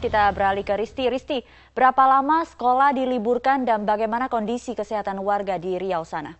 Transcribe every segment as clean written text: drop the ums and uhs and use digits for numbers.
Kita beralih ke Risti. Risti, berapa lama sekolah diliburkan dan bagaimana kondisi kesehatan warga di Riau sana?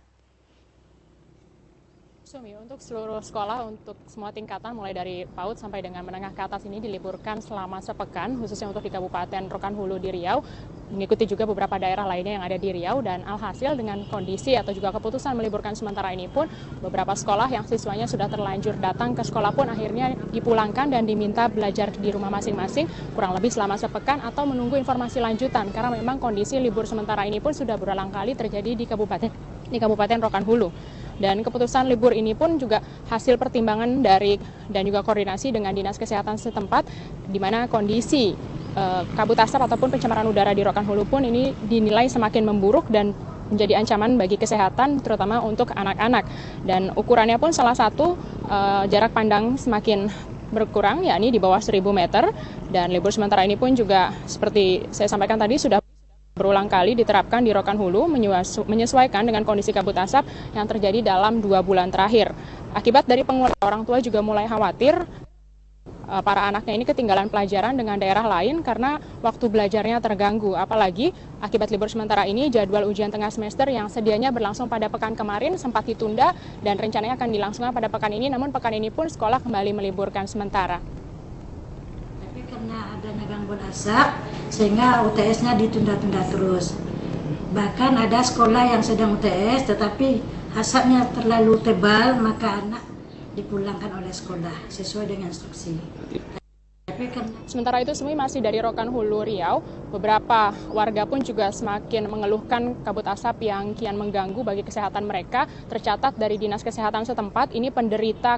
Untuk seluruh sekolah, untuk semua tingkatan mulai dari PAUD sampai dengan menengah ke atas ini diliburkan selama sepekan, khususnya untuk di Kabupaten Rokan Hulu di Riau, mengikuti juga beberapa daerah lainnya yang ada di Riau. Dan alhasil dengan kondisi atau juga keputusan meliburkan sementara ini pun, beberapa sekolah yang siswanya sudah terlanjur datang ke sekolah pun akhirnya dipulangkan dan diminta belajar di rumah masing-masing kurang lebih selama sepekan atau menunggu informasi lanjutan, karena memang kondisi libur sementara ini pun sudah berulang kali terjadi di Kabupaten Rokan Hulu. Dan keputusan libur ini pun juga hasil pertimbangan dari dan juga koordinasi dengan Dinas Kesehatan setempat, di mana kondisi kabut asap ataupun pencemaran udara di Rokan Hulu pun ini dinilai semakin memburuk dan menjadi ancaman bagi kesehatan, terutama untuk anak-anak. Dan ukurannya pun salah satu jarak pandang semakin berkurang, yakni di bawah 1.000 meter. Dan libur sementara ini pun juga seperti saya sampaikan tadi sudah berulang kali diterapkan di Rokan Hulu, menyesuaikan dengan kondisi kabut asap yang terjadi dalam 2 bulan terakhir. Akibat dari pengurangan, orang tua juga mulai khawatir para anaknya ini ketinggalan pelajaran dengan daerah lain karena waktu belajarnya terganggu. Apalagi akibat libur sementara ini, jadwal ujian tengah semester yang sedianya berlangsung pada pekan kemarin sempat ditunda dan rencananya akan dilangsungkan pada pekan ini, namun pekan ini pun sekolah kembali meliburkan sementara. Tapi karena adanya gangguan asap, sehingga UTS-nya ditunda-tunda terus. Bahkan ada sekolah yang sedang UTS, tetapi asapnya terlalu tebal, maka anak dipulangkan oleh sekolah sesuai dengan instruksi. Sementara itu, Sumi, masih dari Rokan Hulu Riau, beberapa warga pun juga semakin mengeluhkan kabut asap yang kian mengganggu bagi kesehatan mereka. Tercatat dari Dinas Kesehatan setempat, ini penderita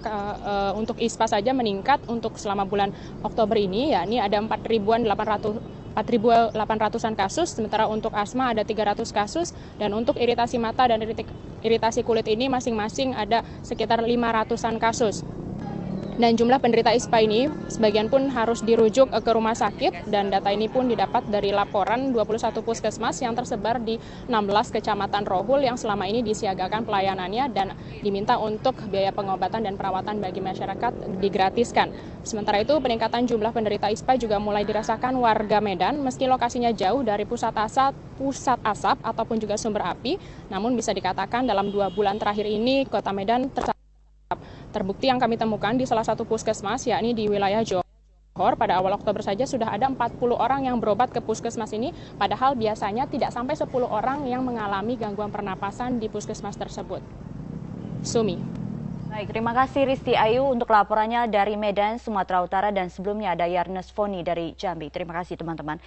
untuk ISPA saja meningkat untuk selama bulan Oktober ini, yakni ada 4.800-an kasus, sementara untuk asma ada 300 kasus, dan untuk iritasi mata dan iritasi kulit ini masing-masing ada sekitar 500-an kasus. Dan jumlah penderita ISPA ini sebagian pun harus dirujuk ke rumah sakit, dan data ini pun didapat dari laporan 21 puskesmas yang tersebar di 16 kecamatan Rohul yang selama ini disiagakan pelayanannya dan diminta untuk biaya pengobatan dan perawatan bagi masyarakat digratiskan. Sementara itu, peningkatan jumlah penderita ISPA juga mulai dirasakan warga Medan meski lokasinya jauh dari pusat asap ataupun juga sumber api, namun bisa dikatakan dalam 2 bulan terakhir ini Kota Medan terbukti yang kami temukan di salah satu puskesmas, yakni di wilayah Johor. Pada awal Oktober saja sudah ada 40 orang yang berobat ke puskesmas ini, padahal biasanya tidak sampai 10 orang yang mengalami gangguan pernapasan di puskesmas tersebut. Sumi. Baik, terima kasih Risti Ayu untuk laporannya dari Medan, Sumatera Utara, dan sebelumnya ada Yarnes Foni dari Jambi. Terima kasih teman-teman.